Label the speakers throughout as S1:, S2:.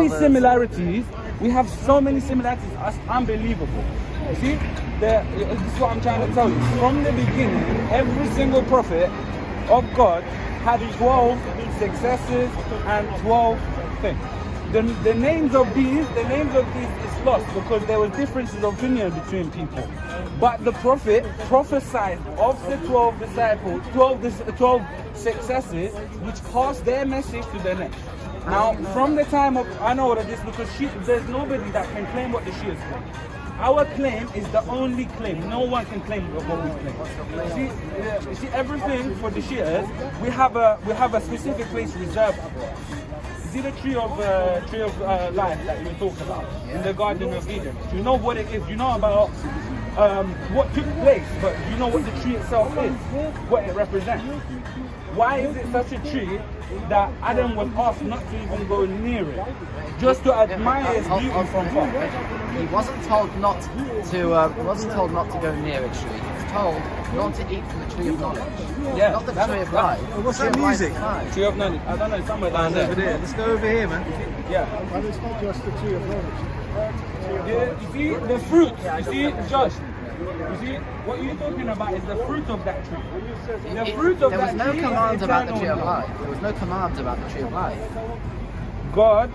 S1: many similarities. We have so many similarities. It's unbelievable. You see, this is what I'm trying to tell you. From the beginning, every single prophet of God had 12 successors and 12 things. The names of these is lost because there was differences of opinion between people. But the prophet prophesied of the 12 disciples, 12 successors, which passed their message to the next. Now, from the time of, I know all of this because there's nobody that can claim what the Shias claim. Our claim is the only claim. No one can claim what we claim. You see, everything for the Shias, we have a specific place reserved for us. See the tree of life that you talk about in the Garden of Eden. You know what it is. You know about what took place, but you know what the tree itself is, what it represents. Why is it such a tree that Adam was asked not to even go near it, just to admire its beauty from far?
S2: He wasn't told not to go near a tree. He was told not to eat from the tree of knowledge.
S1: Yeah,
S2: not the tree of life.
S3: What's that music?
S1: Tree of knowledge. I don't know, somewhere down there.
S3: Over there. Let's go over here, man.
S1: Yeah.
S4: But it's not just the tree of knowledge.
S1: You see the fruit. You see, Josh. You see, what you're talking about is the fruit of that tree. The fruit of
S2: there was
S1: that
S2: no
S1: tree
S2: command
S1: is
S2: about the tree of
S1: eternal
S2: life. There was no command about the tree of life.
S1: God,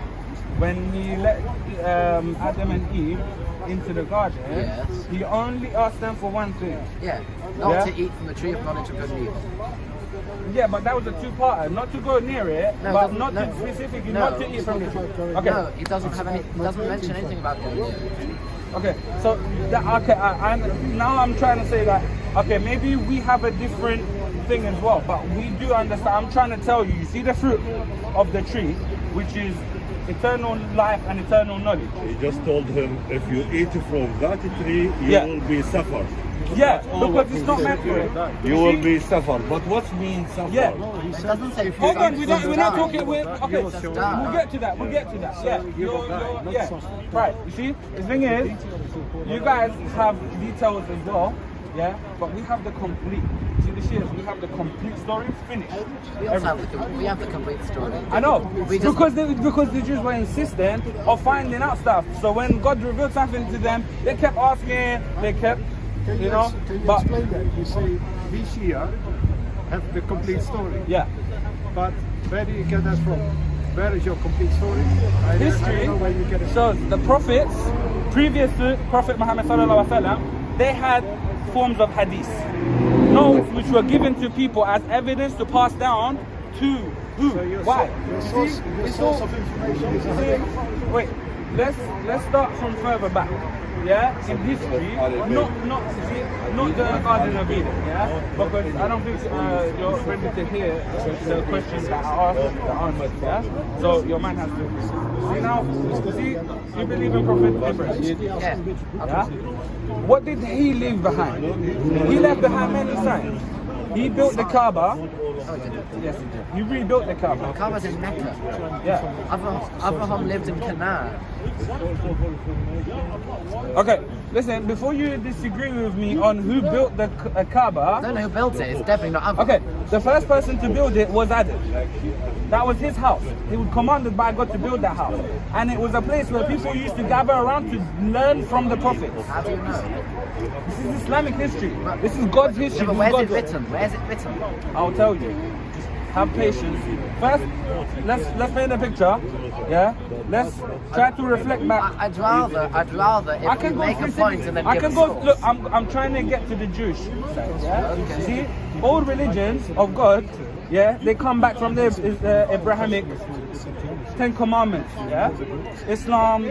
S1: when he let Adam and Eve into the garden,
S2: Yes.
S1: he only asked them for one thing.
S2: Yeah, not
S1: Yeah?
S2: to eat from the tree of knowledge of good and evil.
S1: Yeah, but that was a two-parter. Not to go near it,
S2: No,
S1: but
S2: no,
S1: not
S2: no.
S1: to specifically
S2: No.
S1: not to eat from the tree. Okay.
S2: No, he doesn't have any. He doesn't mention anything about going near it.
S1: Okay, so now I'm trying to say that, okay, maybe we have a different thing as well, but we do understand. I'm trying to tell you, you see the fruit of the tree, which is eternal life and eternal knowledge.
S5: He just told him, if you eat from that tree, you
S1: Yeah.
S5: will be suffered.
S1: Yeah, because it's not meant for it.
S5: You will be suffered. But what means suffer?
S1: Yeah.
S2: It doesn't say.
S1: Hold on, we're not
S2: die.
S1: talking. Okay,
S2: Just
S1: we'll
S2: die.
S1: get to that. We'll get to that. Yeah, yeah. Right. You see, the thing is, you guys have details as well. Yeah, but we have the complete. See the Shias, we have the complete story finished.
S2: We also have the complete story.
S1: I know,
S2: We just-
S1: because the Jews were insistent of finding out stuff. So when God revealed something to them, they kept asking. They kept,
S4: Can
S1: you know.
S4: can you
S1: But
S4: explain that? You say we Shia have the complete story.
S1: yeah.
S4: But where do you get that from? Where is your complete story? I
S1: History
S4: don't know where you get it.
S1: shows the prophets, previous to Prophet Muhammad sallallahu alaihi wasallam, they had forms of hadith, notes which were given to people as evidence to pass down to who?
S4: So your
S1: Why?
S4: source, your
S1: It's
S4: source
S1: all-
S4: of information is a
S1: See,
S4: hadith.
S1: wait, let's start from further back. Yeah, in history, not the Garden of Eden, yeah, because I don't think you're ready to hear the questions that I asked, the answers, yeah. So your man has to. See now, you believe in Prophet Abraham,
S2: Yeah.
S1: yeah. What did he leave behind? He left behind many signs. He built the Kaaba.
S2: Oh, he didn't.
S1: Yes, he did. He rebuilt the Kaaba.
S2: Kaaba's in Mecca.
S1: Yeah.
S2: Abraham lived in Canaan.
S1: Okay, listen, before you disagree with me on who built the Kaaba,
S2: I don't know who built it. It's definitely not Abraham.
S1: okay, the first person to build it was Adam. That was his house. He was commanded by God to build that house. And it was a place where people used to gather around to learn from the prophets.
S2: How do you know?
S1: This is Islamic history. This is God's history.
S2: Yeah, but
S1: This is
S2: where's it
S1: God's-
S2: written? Where's it written?
S1: I'll tell you. Just have patience. First, let's paint a picture. Yeah. Let's try to reflect back.
S2: I'd rather
S1: I
S2: if
S1: can
S2: you
S1: go
S2: make a
S1: specific-
S2: point and then
S1: I
S2: give
S1: can
S2: a
S1: go.
S2: source.
S1: Look, I'm trying to get to the Jewish side. Yeah.
S2: Okay.
S1: See, all religions of God, yeah, they come back from the Abrahamic Ten Commandments. Yeah. Islam,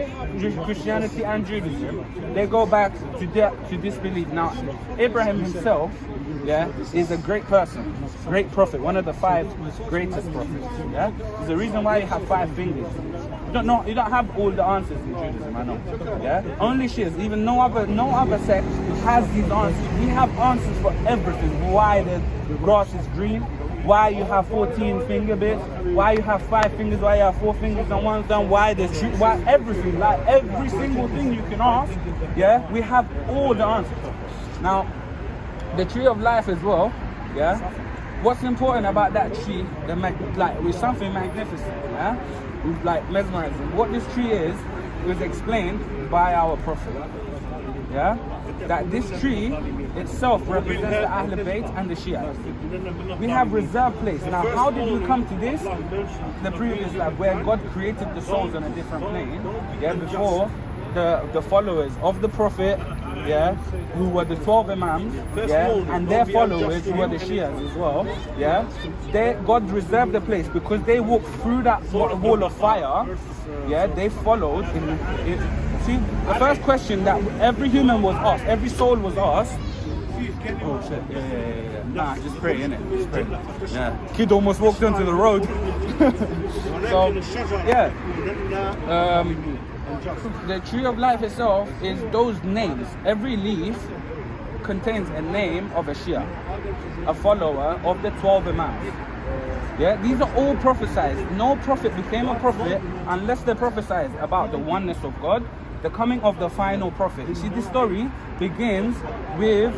S1: Christianity, and Judaism, they go back to this belief. Now, Abraham himself, yeah, is a great person, great prophet, one of the 5 greatest prophets. Yeah. There's the reason why you have 5 fingers. You don't have all the answers in Judaism, I know. Yeah? Only Shias, even no other sect has these answers. We have answers for everything. Why the grass is green, why you have 14 finger bits, why you have 5 fingers, why you have 4 fingers on one thumb, why the tree, why everything, like every single thing you can ask, yeah, we have all the answers. Now, the tree of life as well, yeah. What's important about that tree, with something magnificent, yeah? like mesmerizing. What this tree is was explained by our Prophet. Yeah? That this tree itself represents the Ahl Bayt and the Shia. We have reserved place. Now, how did we come to this? The previous life, where God created the souls on a different plane, yeah, before the followers of the Prophet, yeah, who were the 12 Imams, yeah, and their followers who were the Shias as well, yeah, God reserved the place because they walked through that wall of fire, yeah, they followed in. See, the first question that every human was asked, every soul was asked, oh shit, yeah. Nah, just pray, innit? Just pray. Yeah. Kid almost walked onto the road. So, yeah. The tree of life itself is those names. Every leaf contains a name of a Shia, a follower of the 12 Imams. Yeah, these are all prophesied. No prophet became a prophet unless they prophesied about the oneness of God, the coming of the final prophet. You see, this story begins with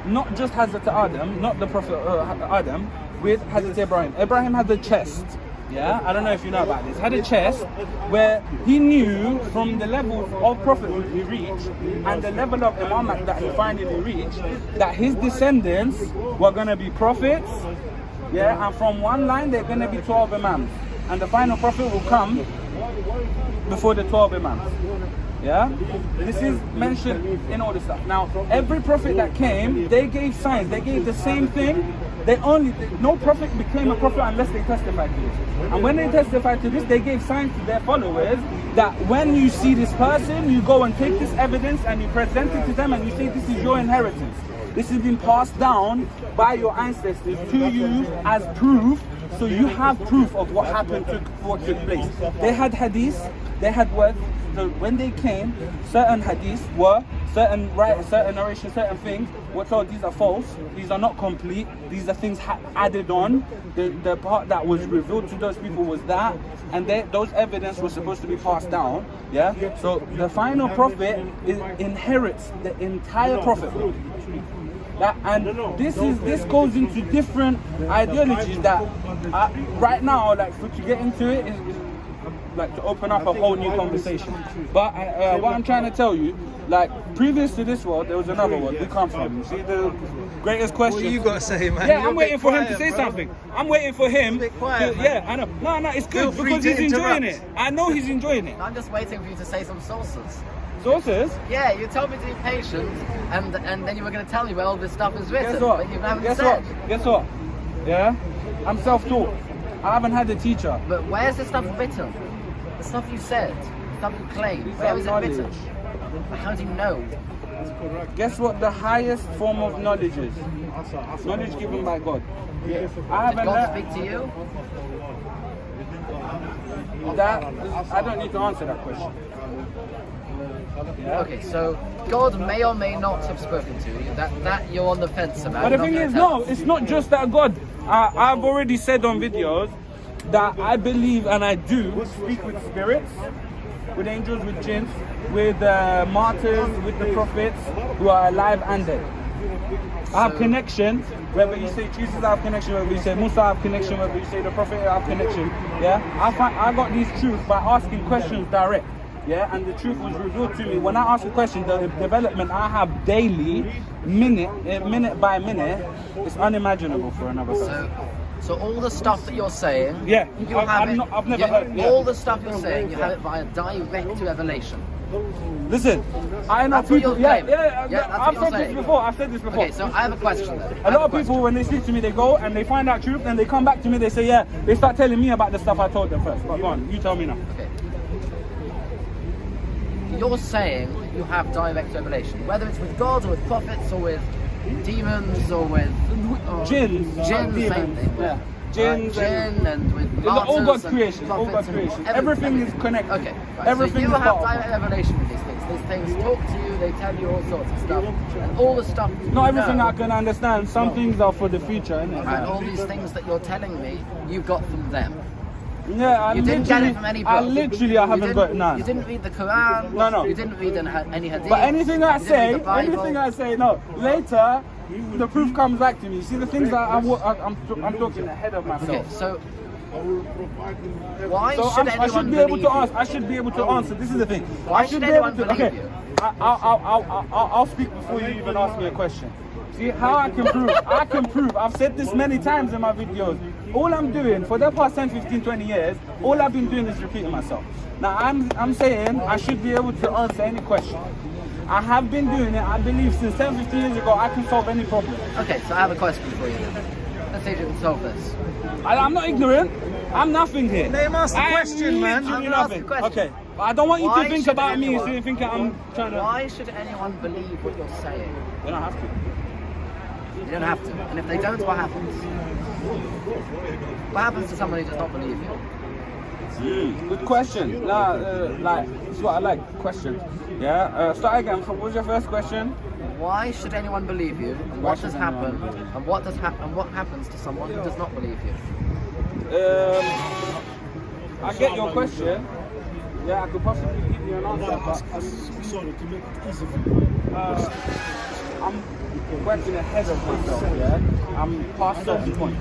S1: not just Hazrat Adam, not the Prophet Adam, with Hazrat Ibrahim. Ibrahim had a chest. Yeah, I don't know if you know about this. Had a chest where he knew from the level of prophethood he reached and the level of imamat that he finally reached, that his descendants were going to be prophets. Yeah, and from one line they're going to be 12 Imams, and the final prophet will come before the 12 Imams. Yeah, this is mentioned in all this stuff. Now, every prophet that came, they gave signs. They gave the same thing. No prophet became a prophet unless they testified to this. And when they testified to this, they gave signs to their followers that when you see this person, you go and take this evidence and you present it to them and you say this is your inheritance. This has been passed down by your ancestors to you as proof. So you have proof of what happened, what took place. They had hadiths, they had words. So when they came, certain hadiths were, certain narrations, certain things were told these are false, these are not complete, these are things added on. The part that was revealed to those people was that, and those evidence was supposed to be passed down. Yeah. So the final prophet inherits the entire prophethood. This goes into different ideologies that right now, like to get into it is like to open up a whole new conversation. But what I'm trying to tell you, like previous to this world, there was another world we come from. You see, the greatest question.
S3: What you got to say, man?
S1: Yeah, I'm waiting for him to say something. I'm waiting for him.
S3: Quiet,
S1: yeah, I know. No, it's good because he's enjoying it. I know he's enjoying it.
S2: I'm just waiting for you to say some sources.
S1: Sources?
S2: Yeah, you told me to be patient, and then you were going to tell me where all this stuff is written.
S1: Guess what?
S2: But you haven't
S1: Guess
S2: said.
S1: what? Guess what? Yeah, I'm self-taught. I haven't had a teacher.
S2: But where's the stuff written? The stuff you said, the stuff you claimed. Where is it written? How do you know?
S1: Guess what the highest form of knowledge is? Knowledge given by God. I
S2: Did
S1: haven't
S2: God
S1: learned
S2: speak to you?
S1: that. I don't need to answer that question. Yeah.
S2: Okay, so God may or may not have spoken to you. That you're on the fence about.
S1: But the thing is, no, it's not just that God. I've already said on videos that I believe and I do speak with spirits, with angels, with jinns, with martyrs, with the prophets who are alive and dead. I have connection, whether you say Jesus I have connection, whether you say Musa I have connection, whether you say the prophet I have connection. Yeah, I got these truths by asking questions direct. Yeah, and the truth was revealed to me. When I ask a question, the development I have daily, minute by minute, is unimaginable for another person.
S2: So all the stuff that you're saying,
S1: Yeah,
S2: you
S1: I've never heard. Yeah.
S2: all the stuff you're saying, you have it via direct revelation.
S1: Listen, I know
S2: That's what
S1: people.
S2: you're
S1: Yeah,
S2: claiming.
S1: yeah,
S2: Yeah, that's
S1: I've
S2: what
S1: said
S2: you're
S1: this
S2: saying.
S1: before. I've said this before.
S2: Okay, so I have a question then.
S1: A lot of people, when they speak to me, they go and they find out truth, and they come back to me. They say, yeah, they start telling me about the stuff I told them first. But go on, you tell me now.
S2: Okay. You're saying that you have direct revelation, whether it's with God or with prophets or with demons or with
S1: Jinns,
S2: same
S1: demons,
S2: thing.
S1: yeah. Jinns,
S2: Jinn and with
S1: all
S2: martyrs
S1: God's
S2: and
S1: creation, all
S2: prophets
S1: God's
S2: and
S1: creation. Everything is connected.
S2: Okay, right.
S1: Everything
S2: so you
S1: is
S2: have
S1: part of
S2: direct revelation with these things. These things talk to you, they tell you all sorts of stuff, and all the stuff.
S1: Not everything
S2: know,
S1: I can understand. Some things are for the future, innit?
S2: and all these things that you're telling me, you got from them.
S1: Yeah,
S2: You didn't get it from any book.
S1: I haven't got none.
S2: You didn't read the Quran.
S1: No.
S2: You didn't read any hadith.
S1: But anything I
S2: you didn't
S1: say,
S2: read the Bible.
S1: no. Later, the proof comes back to me. See, the things that I'm talking ahead of myself.
S2: Okay, so
S5: I will provide him everything.
S2: Why
S1: So
S2: should
S1: I
S2: anyone
S1: should be able
S2: believe
S1: to
S2: you?
S1: ask. I should be able to answer. This is the thing.
S2: Why
S1: I should
S2: should
S1: be able
S2: anyone
S1: to.
S2: believe
S1: Okay.
S2: you?
S1: I'll speak before you even ask me a question. See how I can prove? I can prove. I've said this many times in my videos. All I'm doing for the past 10, 15, 20 years, all I've been doing is repeating myself. Now I'm saying I should be able to answer any question. I have been doing it, I believe, since 10, 15 years ago. I can solve any problem.
S2: Okay, so I have a question for you then. Let's see if you can solve this.
S1: I'm not ignorant. I'm nothing here.
S3: Let him ask the
S1: I am
S3: question, man.
S1: literally
S2: I'm gonna ask the
S1: nothing.
S2: question.
S1: Okay. But I don't want you
S2: Why
S1: to think
S2: should
S1: about me, so
S2: anyone-
S1: you think I'm trying to.
S2: Why should anyone believe what you're saying?
S1: You don't have to.
S2: You don't have to. And if they don't, what happens? What happens to somebody who does not believe you?
S1: Good question. Nah, like, this is what I like. Questions. Yeah. Start again. What was your first question?
S2: Why should anyone believe you? And
S1: Why
S2: what does
S1: should
S2: happen?
S1: anyone
S2: And what happens to someone who does not believe you?
S1: I get your question. Yeah, I could possibly give you an answer, but
S5: Sorry, to make it easy for you.
S1: I'm working ahead of myself. Yeah. I'm past certain point.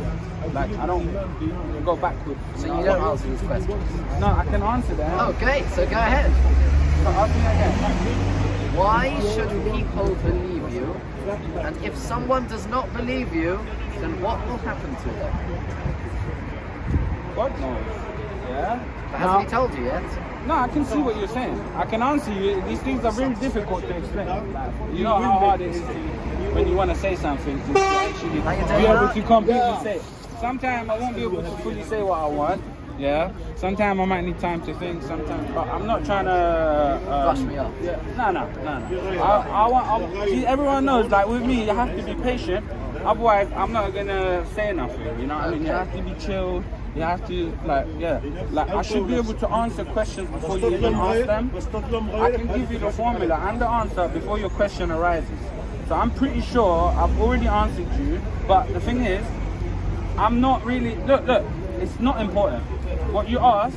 S1: Like I don't go backwards.
S2: So you don't answer these questions.
S1: No, I can answer them.
S2: Okay, so go ahead.
S1: So ask me again.
S2: Why should people believe you? And if someone does not believe you, then what will happen to them?
S1: God knows. Yeah.
S2: But hasn't he told you yet?
S1: No, I can see what you're saying. I can answer you. These things are very difficult to explain. Like, you know how hard it is to, when you want to say something, to actually
S2: Like you
S1: be
S2: do
S1: able
S2: now?
S1: to completely say it. Sometimes I won't be able to fully say what I want. Yeah. Sometimes I might need time to think. Sometimes, but I'm not trying to
S2: Brush me off.
S1: Yeah. No. See, everyone knows. Like with me, you have to be patient. Otherwise, I'm not gonna say nothing. You know what I mean? You have to be chill. You have to, like, yeah. Like, I should be able to answer questions before you even ask them. I can give you the formula and the answer before your question arises. So I'm pretty sure I've already answered you. But the thing is, I'm not really. Look. It's not important. What you ask,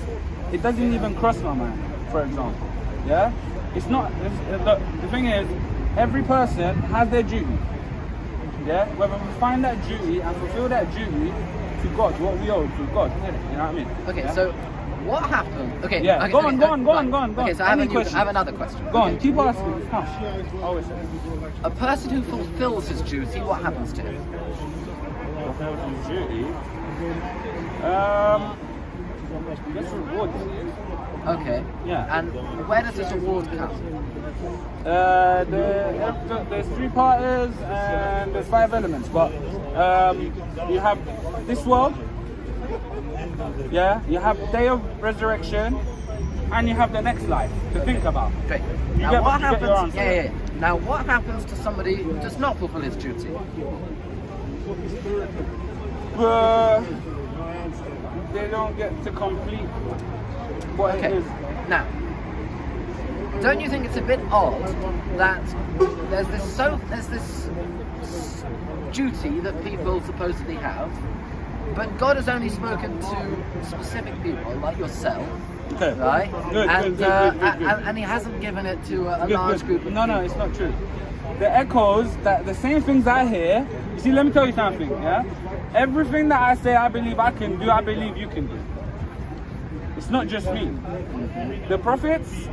S1: it doesn't even cross my mind. For example, yeah. It's not. Look, the thing is, every person has their duty. Yeah. Whether we find that duty and fulfill that duty to God, what we owe to God, you know what I mean?
S2: Okay,
S1: Yeah?
S2: so what happened? Okay,
S1: Yeah,
S2: okay,
S1: go on.
S2: right. Okay, so I
S1: Any
S2: have,
S1: question?
S2: I have another question.
S1: Go on,
S2: Okay.
S1: keep asking. Come. Always say.
S2: A person who fulfills his duty, what happens to him?
S1: Fulfills his duty. Gets rewarded.
S2: Okay.
S1: Yeah.
S2: And where does this award come?
S1: There's 3 parts and there's 5 elements, but you have this world, yeah, you have day of resurrection, and you have the next life to think about.
S2: Okay.
S1: You
S2: Now
S1: get-
S2: what
S1: you get your
S2: happens?
S1: answer.
S2: Yeah. Now what happens to somebody who does not fulfill his duty?
S1: They don't get to complete what
S2: Okay.
S1: it is.
S2: Now, don't you think it's a bit odd that there's this duty that people supposedly have, but God has only spoken to specific people like yourself,
S1: Okay.
S2: right?
S1: Good,
S2: and,
S1: good.
S2: and He hasn't given it to a
S1: Good,
S2: large
S1: good.
S2: group of
S1: No,
S2: people.
S1: it's not true. The echoes, that the same things I hear. You see, let me tell you something. Yeah, everything that I say, I believe I can do. I believe you can do. It's not just me. The prophets,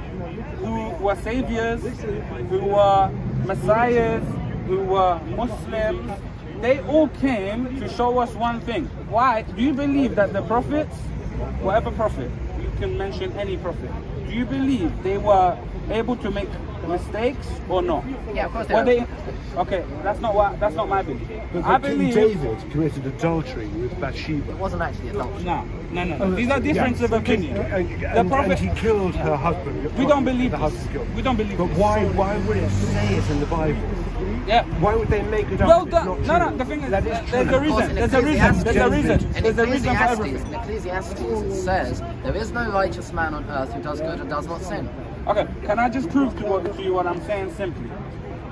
S1: who were saviors, who were messiahs, who were Muslims, they all came to show us one thing. Why? Do you believe that the prophets, whatever prophet, you can mention any prophet, do you believe they were able to make mistakes or not?
S2: Yeah, of course they
S1: Were
S2: are.
S1: they? Okay, that's not my belief. I
S4: King
S1: believe.
S4: David committed adultery with Bathsheba.
S2: It wasn't actually adultery.
S1: No. These are differences of opinion.
S4: And he killed her husband.
S1: We don't believe
S4: the
S1: this.
S4: husband killed.
S1: We don't believe
S4: But
S1: this.
S4: why would it say it in the Bible?
S1: Yeah.
S4: Why would they make it up?
S1: Well
S4: if
S1: done.
S4: it's
S1: No,
S4: not
S1: no.
S4: true?
S1: The thing is,
S4: That is
S1: there's
S4: true.
S1: a
S2: Of course,
S1: reason.
S2: in
S1: There's a reason. There's a reason.
S2: In
S1: There's a reason for
S2: Ecclesiastes,
S1: everything.
S2: in Ecclesiastes it says, there is no righteous man on earth who does good and does not sin.
S1: Okay. Can I just prove to you what I'm saying simply?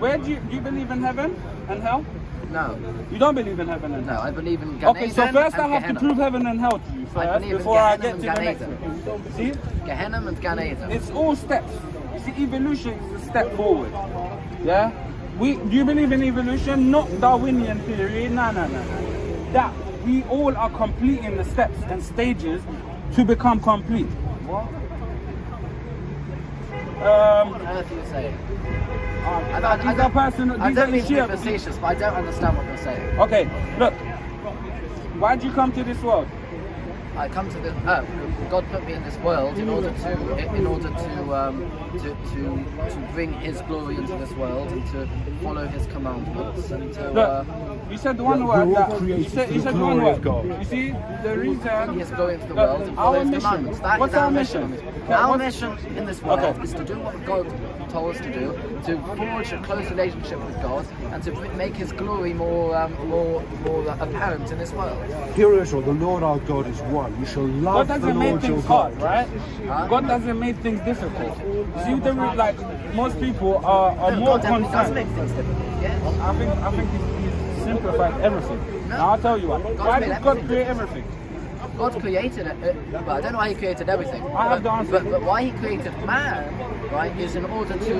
S1: Where do you believe in heaven and hell?
S2: No,
S1: You don't believe in heaven and
S2: no,
S1: hell.
S2: I believe in Gan
S1: Okay, so
S2: Eden
S1: first
S2: and
S1: I have
S2: Gehenna.
S1: to prove heaven and hell to you
S2: I
S1: first
S2: believe in
S1: before I
S2: Gehenna
S1: get
S2: and
S1: to the
S2: Gan
S1: next
S2: Eden.
S1: one. See?
S2: Gehenna and Gan Eden.
S1: It's all steps. You see, evolution is a step forward. Yeah? Do you believe in evolution? Not Darwinian theory. No. That we all are completing the steps and stages to become complete.
S2: What?
S1: Um,
S2: What on earth are you saying?
S1: these are personal.
S2: I
S1: These are
S2: don't mean to be
S1: Shia.
S2: facetious, but I don't understand what you're saying.
S1: Okay, look. Why'd you come to this world?
S2: I come to the God put me in this world in order to bring His glory into this world and to follow His commandments and to.
S1: Look, you said the one
S4: Yeah,
S1: word
S4: we're all
S1: that you
S4: created
S1: said,
S4: for
S1: you
S4: the
S1: said one
S4: glory of
S1: word.
S4: God.
S1: You see, the reason.
S2: Yes, go into the
S1: Look,
S2: world and follow
S1: our
S2: His
S1: mission.
S2: commandments. That
S1: What's
S2: is our
S1: our
S2: mission.
S1: mission?
S2: Our
S1: What's-
S2: mission in this world
S1: Okay.
S2: is to do what God told us to do, to forge a close relationship with God, and to make His glory more apparent in this world.
S4: Hear Israel, the Lord our God is one. You shall
S1: God
S4: love the
S1: doesn't make
S4: Lord your
S1: things hard,
S4: God.
S1: right?
S2: Huh?
S1: God doesn't make things difficult. See, like most people are more
S2: God definitely does
S1: concerned.
S2: make things difficult. Yes.
S1: I think he's simplified everything.
S2: No.
S1: Now I'll tell you why.
S2: God's
S1: Why
S2: made
S1: did God
S2: everything
S1: create
S2: different.
S1: everything?
S2: God created it, but I don't know why He created everything.
S1: I have the answer.
S2: But why He created man, right, is in order to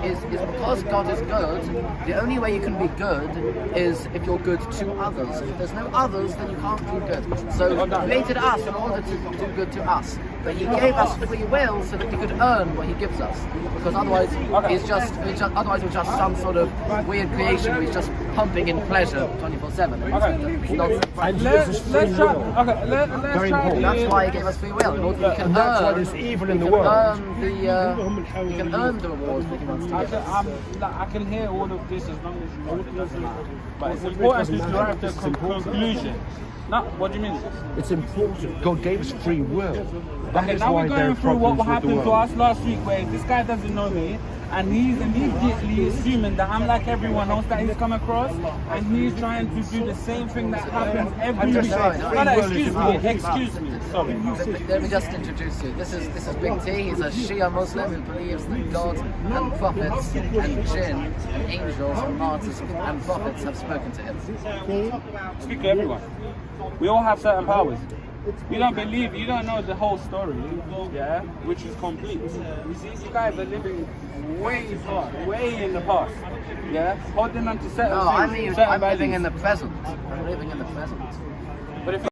S2: is because God is good. The only way you can be good is if you're good to others. If there's no others, then you can't be good. So He created us in order to do good to us. But He gave us free will so that we could earn what He gives us. Because otherwise, otherwise we're just some sort of weird creation where He's just pumping in pleasure 24/7.
S1: Okay.
S2: It's nonsense.
S4: And He gives us free
S1: Let's try.
S4: will.
S1: Okay, let's
S4: Very
S1: try.
S4: important.
S2: That's why He gave us free will. In order we can
S4: And that's why
S2: earn.
S4: there's evil in
S2: we
S4: the
S2: can
S4: world.
S2: earn you can earn the rewards that He wants to give us.
S1: I can hear all of this as long as you want to listen. But it's important to drive the conclusion. No, what do you mean?
S4: It's important. God gave us free will. That
S1: Okay,
S4: is
S1: now
S4: why
S1: we're
S4: there
S1: going
S4: are
S1: through what
S4: problems with the
S1: happened to
S4: world.
S1: us last week, where this guy doesn't know me, and he's immediately assuming that I'm like everyone else that he's come across, and he's trying to do the same thing that happens every
S4: I'm just
S1: week.
S4: saying,
S1: No,
S4: free will is
S1: excuse me,
S4: important.
S1: excuse me. Sorry.
S2: Let me just introduce you. This is Big T. He's a Shia Muslim who believes that God and prophets and jinn and angels and martyrs and prophets have spoken to him.
S1: Speak to everyone. We all have certain powers. You don't believe, you don't know the whole story, yeah, which is complete. You see, you guys are living way in the past, yeah, holding on to certain
S2: No,
S1: things.
S2: I'm
S1: certain
S2: living
S1: values.
S2: in the present. I'm living in the present.
S1: But if